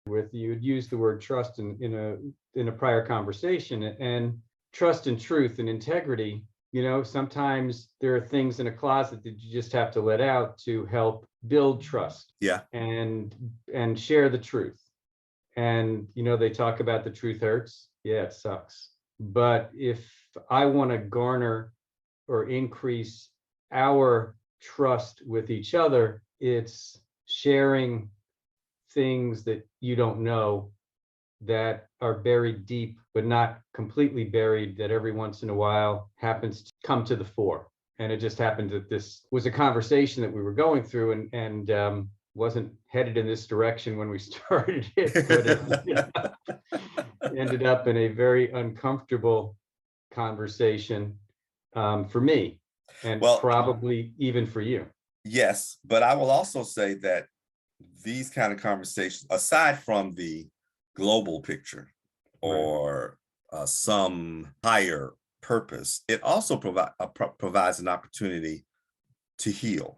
with. You'd used the word trust in a prior conversation, and trust and truth and integrity. Sometimes there are things in a closet that you just have to let out to help build trust. Yeah. And share the truth. And they talk about the truth hurts. Yeah, it sucks. But if I want to garner or increase our trust with each other, it's sharing things that you don't know, that are buried deep, but not completely buried, that every once in a while happens to come to the fore. And it just happened that this was a conversation that we were going through and wasn't headed in this direction when we started it, but it ended up in a very uncomfortable conversation for me, and probably even for you. Yes, but I will also say that these kind of conversations, aside from the global picture or some higher purpose, it also provides an opportunity to heal.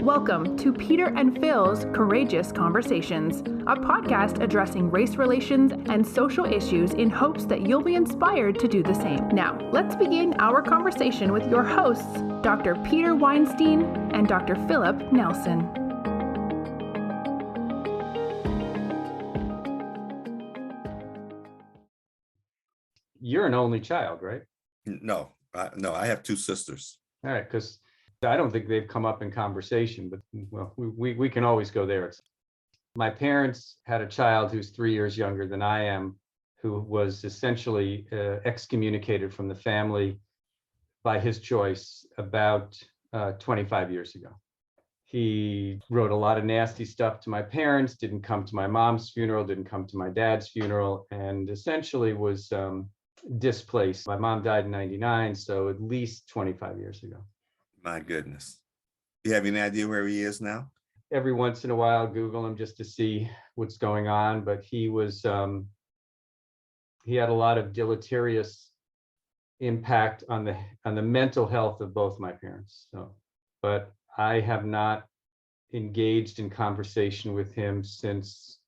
Welcome to Peter and Phil's Courageous Conversations, a podcast addressing race relations and social issues in hopes that you'll be inspired to do the same. Now, let's begin our conversation with your hosts, Dr. Peter Weinstein and Dr. Philip Nelson. You're an only child, right? No, I have two sisters. All right, because I don't think they've come up in conversation, but well, we can always go there. My parents had a child who's 3 years younger than I am, who was essentially excommunicated from the family by his choice about 25 years ago. He wrote a lot of nasty stuff to my parents, didn't come to my mom's funeral, didn't come to my dad's funeral, and essentially was displaced. My mom died in 99, so at least 25 years ago. My goodness. You have any idea where he is now? Every once in a while, Google him just to see what's going on. But he was, he had a lot of deleterious impact on the mental health of both my parents. So, but I have not engaged in conversation with him since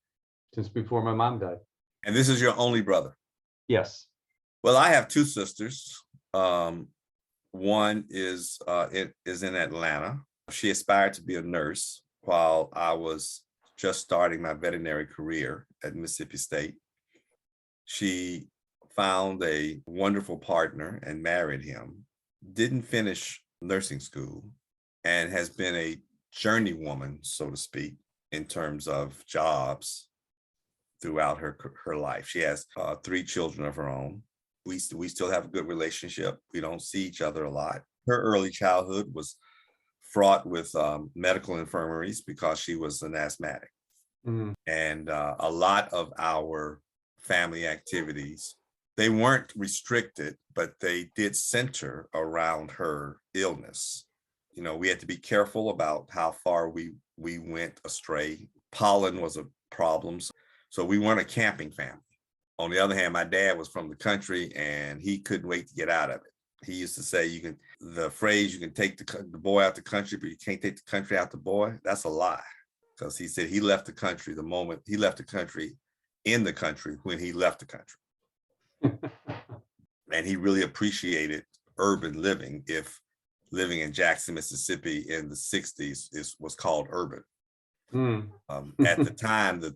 before my mom died. And this is your only brother? Yes. Well, I have two sisters. One is in Atlanta. She aspired to be a nurse while I was just starting my veterinary career at Mississippi State. She found a wonderful partner and married him, didn't finish nursing school, and has been a journeywoman, so to speak, in terms of jobs throughout her life. She has 3 children of her own. We still have a good relationship. We don't see each other a lot. Her early childhood was fraught with medical infirmaries because she was an asthmatic. Mm-hmm. And a lot of our family activities, they weren't restricted, but they did center around her illness. We had to be careful about how far we went astray. Pollen was a problem. So we weren't a camping family. On the other hand, my dad was from the country and he couldn't wait to get out of it. He used to say, you can take the boy out the country, but you can't take the country out the boy. That's a lie. Because he said he left the country the moment he left the country in the country when he left the country. And he really appreciated urban living if living in Jackson, Mississippi in the 60s was called urban. At the time, the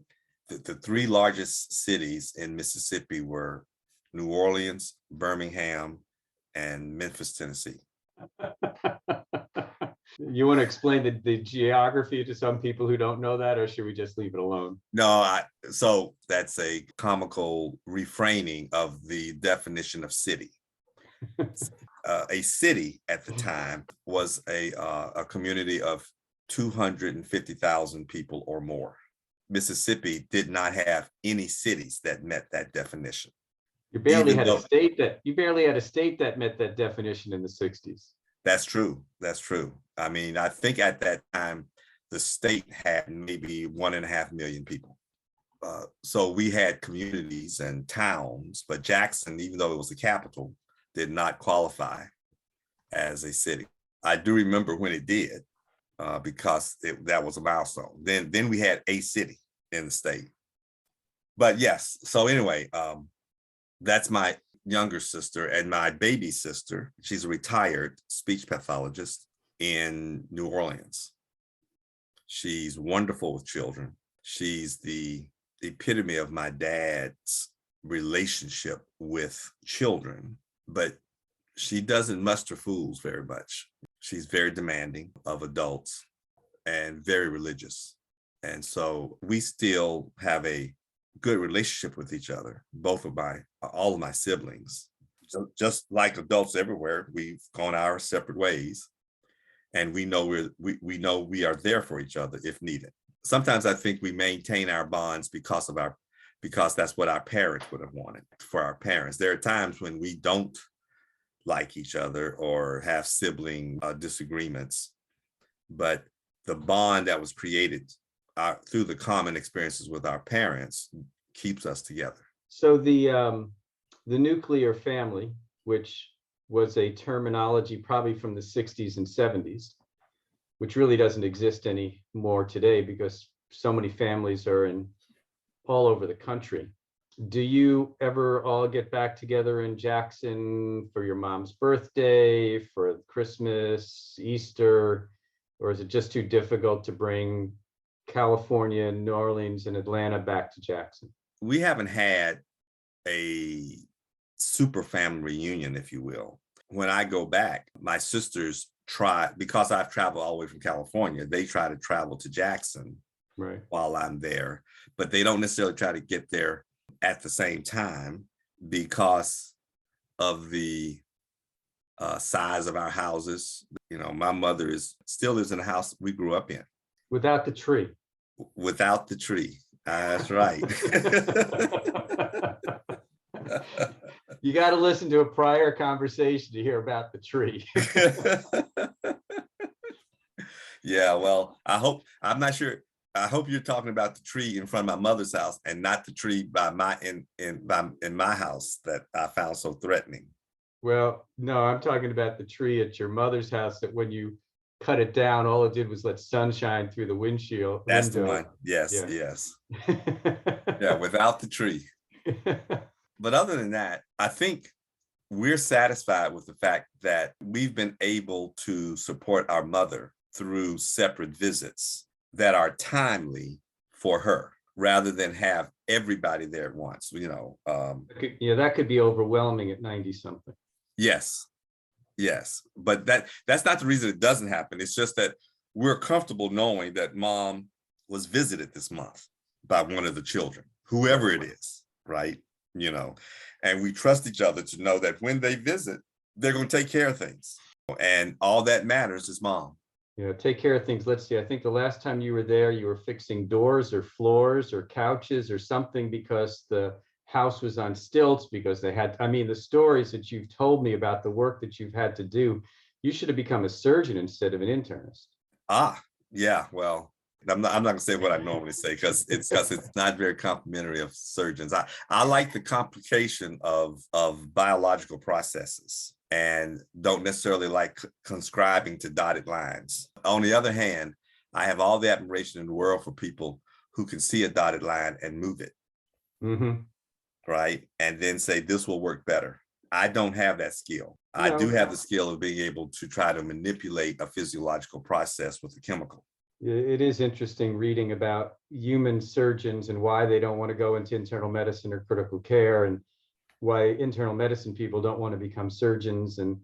3 largest cities in Mississippi were New Orleans, Birmingham, and Memphis, Tennessee. You want to explain the geography to some people who don't know that, or should we just leave it alone? No, so that's a comical refraining of the definition of city. A city at the time was a community of 250,000 people or more. Mississippi did not have any cities that met that definition. You barely had a state that met that definition in the 60s. That's true. I mean, I think at that time, the state had maybe 1.5 million people. So we had communities and towns, but Jackson, even though it was the capital, did not qualify as a city. I do remember when it did. because that was a milestone. Then we had a city in the state. But yes, so anyway, that's my younger sister, and my baby sister, she's a retired speech pathologist in New Orleans. She's wonderful with children. She's the epitome of my dad's relationship with children, but she doesn't muster fools very much. She's very demanding of adults and very religious. And so we still have a good relationship with each other, all of my siblings. So just like adults everywhere, we've gone our separate ways, and we know we are there for each other if needed. Sometimes I think we maintain our bonds because that's what our parents would have wanted for our parents. There are times when we don't like each other or have sibling disagreements, but the bond that was created through the common experiences with our parents keeps us together. So the nuclear family, which was a terminology probably from the 60s and 70s, which really doesn't exist anymore today because so many families are all over the country. Do you ever all get back together in Jackson for your mom's birthday, for Christmas, Easter, or is it just too difficult to bring California, New Orleans, and Atlanta back to Jackson? We haven't had a super family reunion, if you will. When I go back, my sisters try, because I've traveled all the way from California, they try to travel to Jackson right while I'm there, but they don't necessarily try to get there at the same time because of the size of our houses. You know, my mother still lives in the house we grew up in. Without the tree. Without the tree. That's right. You got to listen to a prior conversation to hear about the tree. Yeah, well, I'm not sure. I hope you're talking about the tree in front of my mother's house and not the tree in my house that I found so threatening. Well, no, I'm talking about the tree at your mother's house that when you cut it down, all it did was let sunshine through the windshield. That's the one. Yes, Yeah. yes. Yeah, without the tree. But other than that, I think we're satisfied with the fact that we've been able to support our mother through separate visits that are timely for her, rather than have everybody there at once, you know. That could be overwhelming at 90 something. Yes, but that's not the reason it doesn't happen. It's just that we're comfortable knowing that mom was visited this month by one of the children, whoever it is, right? You know, and we trust each other to know that when they visit, they're going to take care of things. And all that matters is mom. Yeah, take care of things. Let's see. I think the last time you were there, you were fixing doors or floors or couches or something because the house was on stilts because they had, I mean, the stories that you've told me about the work that you've had to do, you should have become a surgeon instead of an internist. Yeah, well, I'm not gonna say what I normally say because it's not very complimentary of surgeons. I like the complication of biological processes and don't necessarily like conscribing to dotted lines. On the other hand, I have all the admiration in the world for people who can see a dotted line and move it. Mm-hmm. Right? And then say, this will work better. I don't have that skill. No. I do have the skill of being able to try to manipulate a physiological process with a chemical. It is interesting reading about human surgeons and why they don't want to go into internal medicine or critical care, and why internal medicine people don't want to become surgeons. And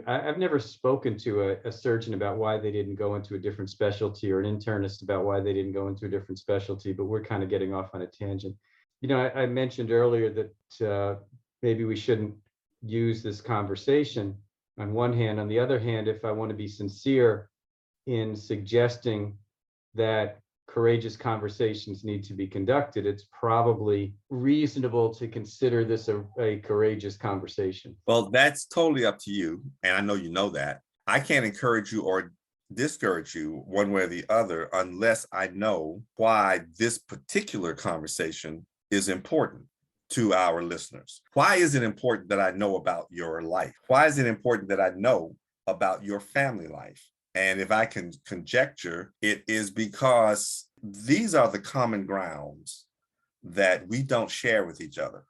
I've never spoken to a surgeon about why they didn't go into a different specialty, or an internist about why they didn't go into a different specialty, but we're kind of getting off on a tangent. You know, I mentioned earlier that maybe we shouldn't use this conversation on one hand. On the other hand, if I want to be sincere in suggesting that courageous conversations need to be conducted, it's probably reasonable to consider this a courageous conversation. Well, that's totally up to you. And I know you know that. I can't encourage you or discourage you one way or the other unless I know why this particular conversation is important to our listeners. Why is it important that I know about your life? Why is it important that I know about your family life? And if I can conjecture, it is because these are the common grounds that we don't share with each other.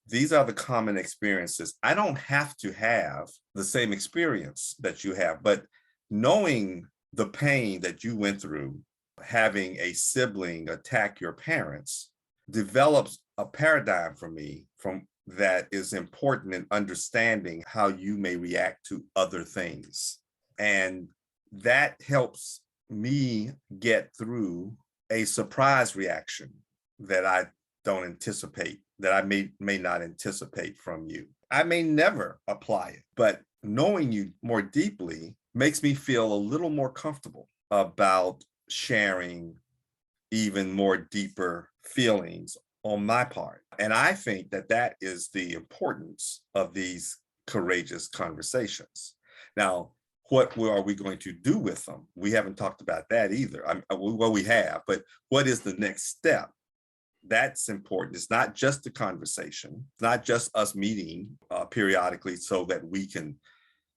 These are the common experiences. I don't have to have the same experience that you have, but knowing the pain that you went through, having a sibling attack your parents, develops a paradigm for me from that is important in understanding how you may react to other things. And that helps me get through a surprise reaction that I don't anticipate, that I may not anticipate from you. I may never apply it, but knowing you more deeply makes me feel a little more comfortable about sharing even more deeper feelings on my part. And I think that that is the importance of these courageous conversations. Now, what are we going to do with them? We haven't talked about that either. Well, we have, but what is the next step? That's important. It's not just the conversation, it's not just us meeting periodically so that we can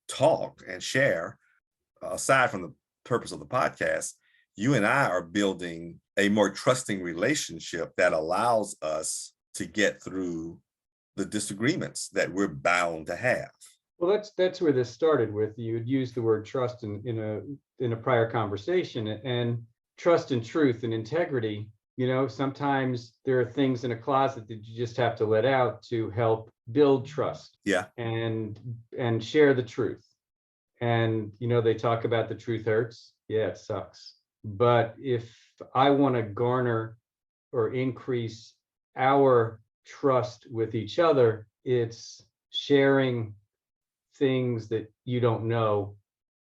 talk and share. Aside from the purpose of the podcast, you and I are building a more trusting relationship that allows us to get through the disagreements that we're bound to have. Well, that's where this started with. You had used the word trust in a prior conversation, and trust and truth and integrity. You know, sometimes there are things in a closet that you just have to let out to help build trust. Yeah. And share the truth. And, you know, they talk about the truth hurts. Yeah, it sucks. But if I want to garner or increase our trust with each other, it's sharing things that you don't know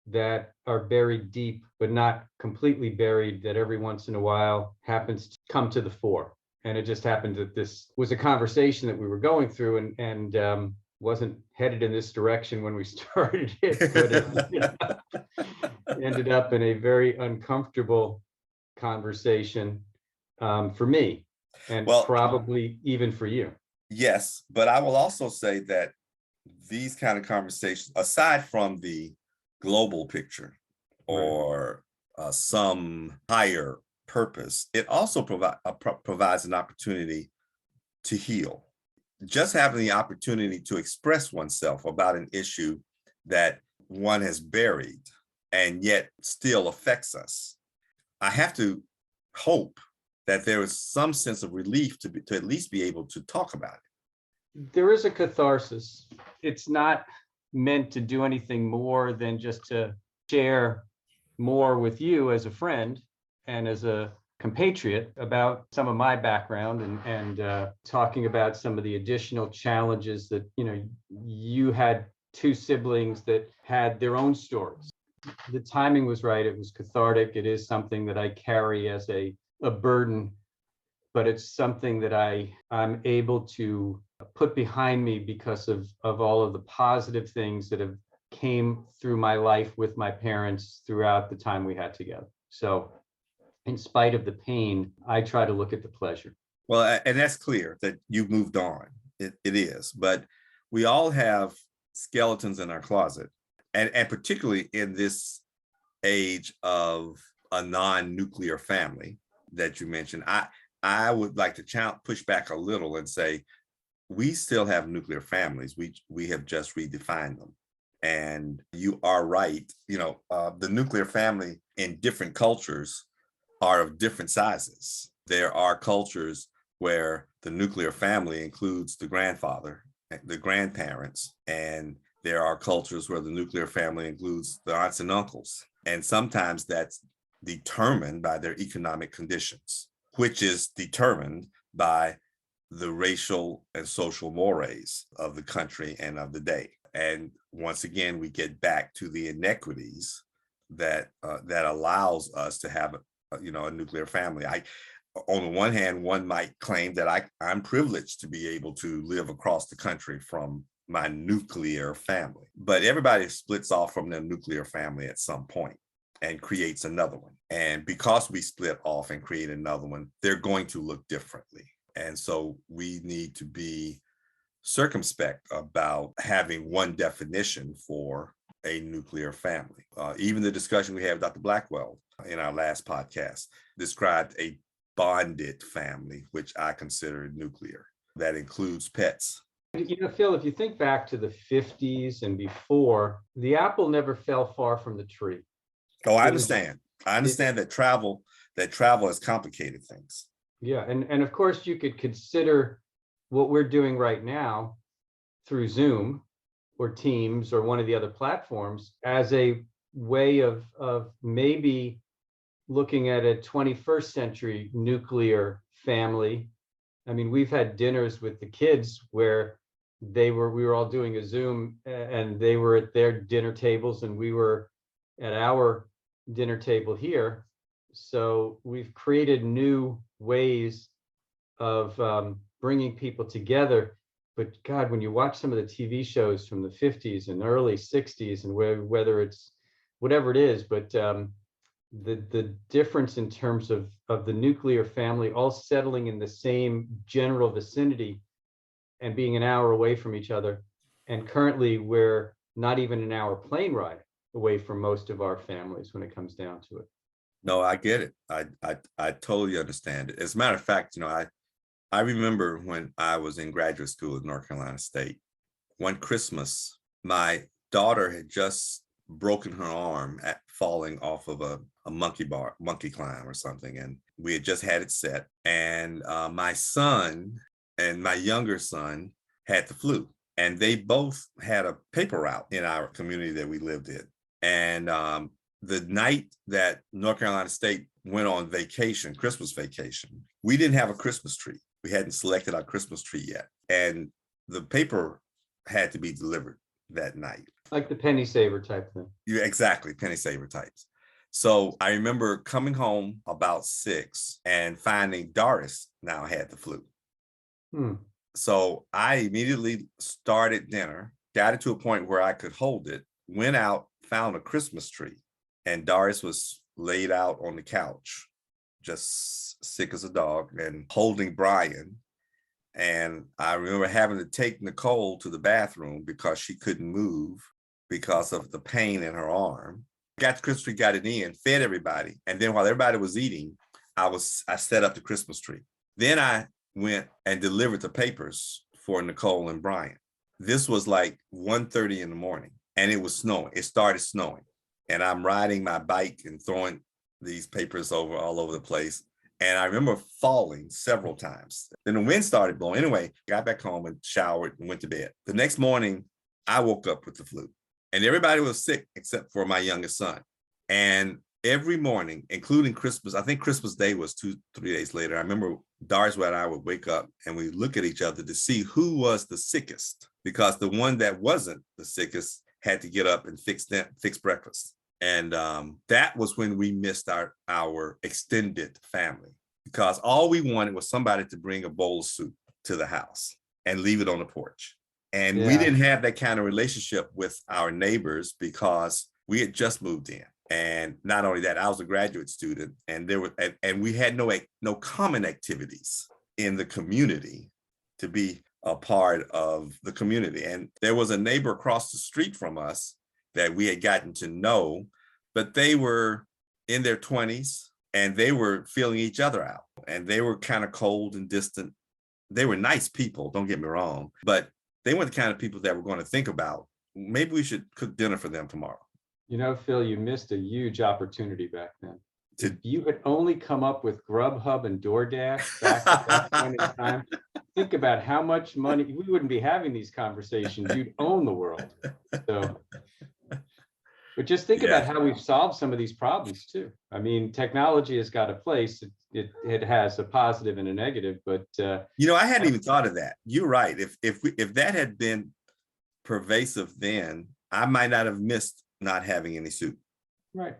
that are buried deep, but not completely buried, that every once in a while happens to come to the fore. And it just happened that this was a conversation that we were going through and wasn't headed in this direction when we started it, but it ended up in a very uncomfortable conversation for me, and Well, probably even for you. Yes, but I will also say that these kind of conversations, aside from the global picture or some higher purpose, it also provides an opportunity to heal. Just having the opportunity to express oneself about an issue that one has buried and yet still affects us. I have to hope that there is some sense of relief to at least be able to talk about it. There is a catharsis. It's not meant to do anything more than just to share more with you as a friend and as a compatriot about some of my background and talking about some of the additional challenges that, you know, you had two siblings that had their own stories. The timing was right. It was cathartic. It is something that I carry as a burden, but it's something that I'm able to put behind me because of all of the positive things that have came through my life with my parents throughout the time we had together. So in spite of the pain, I try to look at the pleasure. Well, and that's clear that you've moved on. It is, but we all have skeletons in our closet, and particularly in this age of a non-nuclear family that you mentioned. I would like to push back a little and say we still have nuclear families. We have just redefined them. And you are right. You know, the nuclear family in different cultures are of different sizes. There are cultures where the nuclear family includes the grandfather, the grandparents, and there are cultures where the nuclear family includes the aunts and uncles. And sometimes that's determined by their economic conditions, which is determined by the racial and social mores of the country and of the day. And once again, we get back to the inequities that allows us to have a nuclear family. On the one hand, one might claim that I'm privileged to be able to live across the country from my nuclear family, but everybody splits off from their nuclear family at some point and creates another one. And because we split off and create another one, they're going to look differently. And so we need to be circumspect about having one definition for a nuclear family. Even the discussion we had with Dr. Blackwell in our last podcast described a bonded family, which I consider nuclear. That includes pets. You know, Phil, if you think back to the 50s and before, the apple never fell far from the tree. Oh, I It was- understand. I understand that travel has complicated things. Yeah, and of course you could consider what we're doing right now through Zoom or Teams or one of the other platforms as a way of maybe looking at a 21st century nuclear family. I mean, we've had dinners with the kids where we were all doing a Zoom and they were at their dinner tables and we were at our dinner table here. So we've created new ways of bringing people together. But God, when you watch some of the TV shows from the 50s and early 60s and whether it's whatever it is, but the difference in terms of the nuclear family all settling in the same general vicinity and being an hour away from each other. And currently we're not even an hour plane ride away from most of our families when it comes down to it. No, I get it. I totally understand it. As a matter of fact, I remember when I was in graduate school at North Carolina State, one Christmas, my daughter had just broken her arm at falling off of a monkey climb or something. And we had just had it set. And my son and my younger son had the flu. And they both had a paper route in our community that we lived in. And the night that North Carolina State went on vacation, Christmas vacation, we didn't have a Christmas tree. We hadn't selected our Christmas tree yet. And the paper had to be delivered that night. Like the penny saver type thing. Yeah, exactly, penny saver types. So I remember coming home about 6 and finding Doris now had the flu. So I immediately started dinner, got it to a point where I could hold it, went out, found a Christmas tree, and Doris was laid out on the couch, just sick as a dog, and holding Brian. And I remember having to take Nicole to the bathroom because she couldn't move because of the pain in her arm. Got the Christmas tree, got it in, fed everybody. And then while everybody was eating, I set up the Christmas tree. Then I went and delivered the papers for Nicole and Brian. This was like 1:30 in the morning and it was snowing. It started snowing. And I'm riding my bike and throwing these papers all over the place. And I remember falling several times. Then the wind started blowing. Anyway, got back home and showered and went to bed. The next morning, I woke up with the flu. And everybody was sick except for my youngest son. And every morning, including Christmas, I think Christmas Day was 2-3 days later. I remember Doris and I would wake up and we look at each other to see who was the sickest, because the one that wasn't the sickest had to get up and fix breakfast. And that was when we missed our extended family, because all we wanted was somebody to bring a bowl of soup to the house and leave it on the porch. And we didn't have that kind of relationship with our neighbors because we had just moved in. And not only that, I was a graduate student, and we had no common activities in the community to be a part of the community. And there was a neighbor across the street from us that we had gotten to know, but they were in their 20s and they were feeling each other out, and they were kind of cold and distant. They were nice people, don't get me wrong, but they weren't the kind of people that were going to think about, maybe we should cook dinner for them tomorrow. You know, Phil, you missed a huge opportunity back then. If you had only come up with Grubhub and DoorDash back at that point in time, think about how much money, we wouldn't be having these conversations. You'd own the world. So, but just think about how we've solved some of these problems too. I mean, technology has got a place. It has a positive and a negative, but I hadn't even thought of that. You're right. If that had been pervasive then, I might not have missed not having any soup. Right.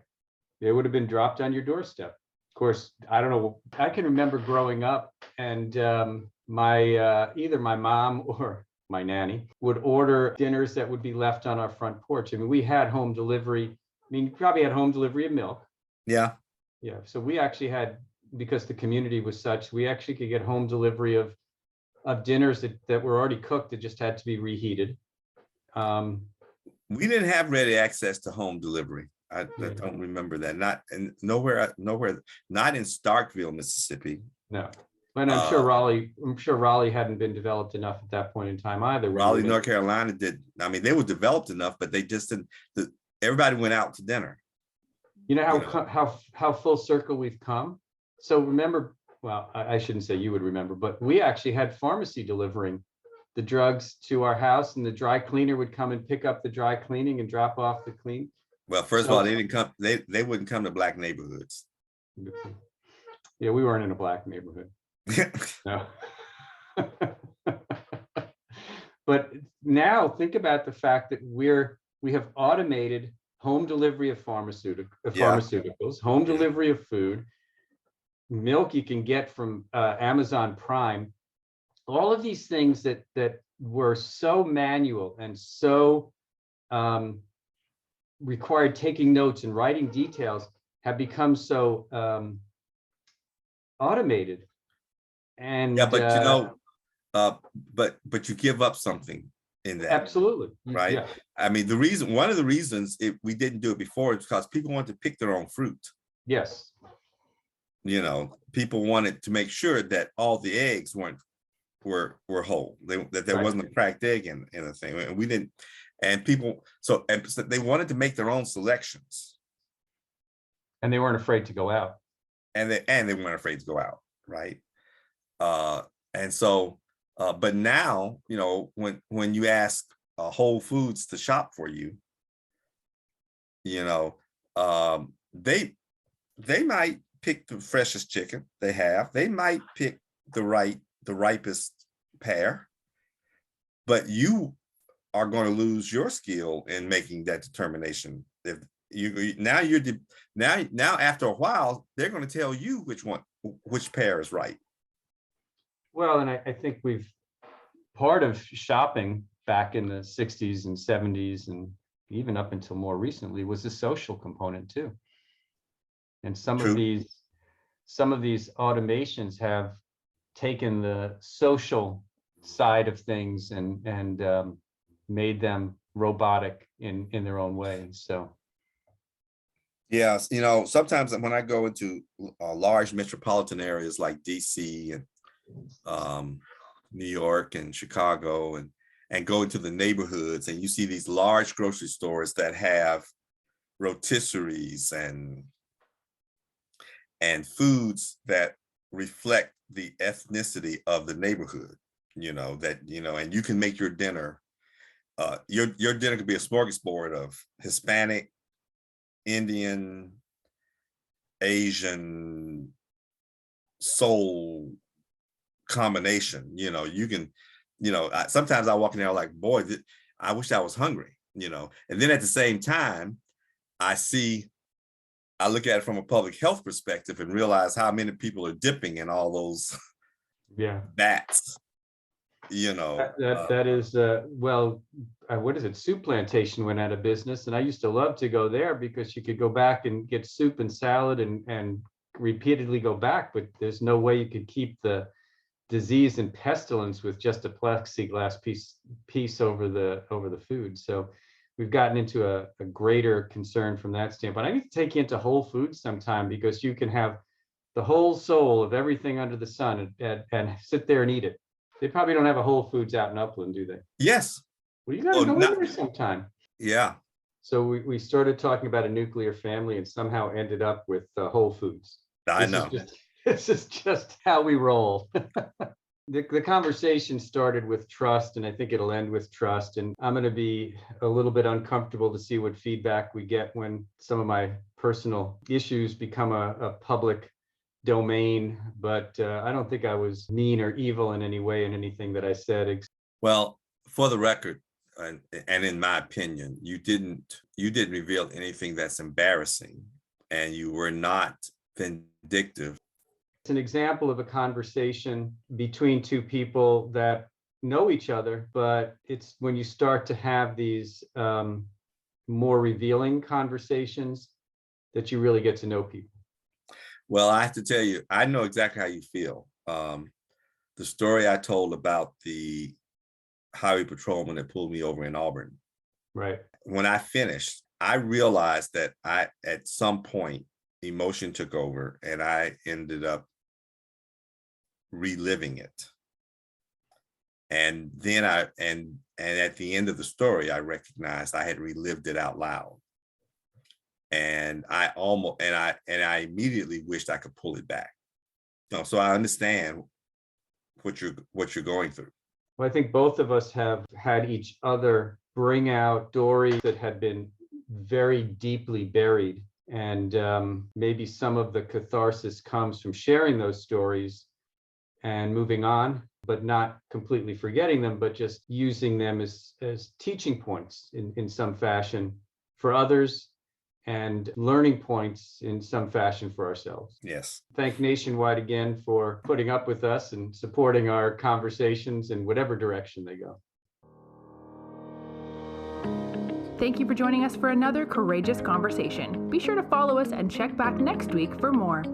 It would have been dropped on your doorstep. Of course, I don't know. I can remember growing up and either my mom or my nanny would order dinners that would be left on our front porch. I mean, we had home delivery. I mean, you probably had home delivery of milk. Yeah. Yeah. So we actually had, because the community was such, we actually could get home delivery of dinners that were already cooked that just had to be reheated. We didn't have ready access to home delivery. I Yeah. don't remember that. Not and nowhere, not in Starkville, Mississippi. No. And I'm sure Raleigh hadn't been developed enough at that point in time either. Raleigh, North Carolina did. I mean, they were developed enough, but they just didn't. Everybody went out to dinner. You know how full circle we've come. So remember, well, I shouldn't say you would remember, but we actually had pharmacy delivering the drugs to our house, and the dry cleaner would come and pick up the dry cleaning and drop off the clean. Well, first of all, they didn't come. They wouldn't come to Black neighborhoods. Yeah, we weren't in a Black neighborhood. No. But now think about the fact that we have automated home delivery of pharmaceuticals, home delivery of food, milk you can get from Amazon Prime. All of these things that were so manual and so required taking notes and writing details have become so automated. And yeah, but but you give up something in that. Absolutely. Right. Yeah. I mean, one of the reasons we didn't do it before is because people wanted to pick their own fruit. Yes. You know, people wanted to make sure that all the eggs were whole, that there wasn't a cracked egg in a thing. And we didn't, and people, so they wanted to make their own selections. And they weren't afraid to go out. And they weren't afraid to go out, right? And so, but now, you know, when you ask Whole Foods to shop for you, you know, they might pick the freshest chicken they have. They might pick the ripest pear, but you are going to lose your skill in making that determination. If now after a while, they're going to tell you which pear is right. Well, and I think part of shopping back in the 60s and 70s and even up until more recently was a social component too. And some of these automations have taken the social side of things and made them robotic in their own way. And so, yes, you know, sometimes when I go into large metropolitan areas like DC and New York and Chicago and go into the neighborhoods, and you see these large grocery stores that have rotisseries and foods that reflect the ethnicity of the neighborhood, you know, and you can make your dinner. Your dinner could be a smorgasbord of Hispanic, Indian, Asian, soul combination. You know, you can, you know, sometimes I walk in there like, boy, I wish I was hungry, you know. And then at the same time, I look at it from a public health perspective and realize how many people are dipping in all those vats. You know, that is what is it? Soup Plantation went out of business, and I used to love to go there because you could go back and get soup and salad and repeatedly go back, but there's no way you could keep the disease and pestilence with just a plexiglass piece over the food. So we've gotten into a greater concern from that standpoint. I need to take you into Whole Foods sometime because you can have the whole soul of everything under the sun and sit there and eat it. They probably don't have a Whole Foods out in Upland, do they? Yes. Well, you got to go in there sometime. Yeah. So we started talking about a nuclear family and somehow ended up with Whole Foods. I know. This is just how we roll. The conversation started with trust, and I think it'll end with trust. And I'm going to be a little bit uncomfortable to see what feedback we get when some of my personal issues become a public domain. But I don't think I was mean or evil in any way in anything that I said. Well, for the record, and in my opinion, you didn't reveal anything that's embarrassing, and you were not vindictive. It's an example of a conversation between two people that know each other, but it's when you start to have these more revealing conversations that you really get to know people. Well, I have to tell you, I know exactly how you feel. The story I told about the highway patrolman that pulled me over in Auburn. Right. when I finished, I realized that at some point, emotion took over and I ended up reliving it. And then and at the end of the story, I recognized I had relived it out loud. And I immediately wished I could pull it back. So I understand what you're going through. Well, I think both of us have had each other bring out stories that had been very deeply buried. And maybe some of the catharsis comes from sharing those stories and moving on, but not completely forgetting them, but just using them as teaching points in some fashion for others and learning points in some fashion for ourselves. Yes. Thank Nationwide again for putting up with us and supporting our conversations in whatever direction they go. Thank you for joining us for another courageous conversation. Be sure to follow us and check back next week for more.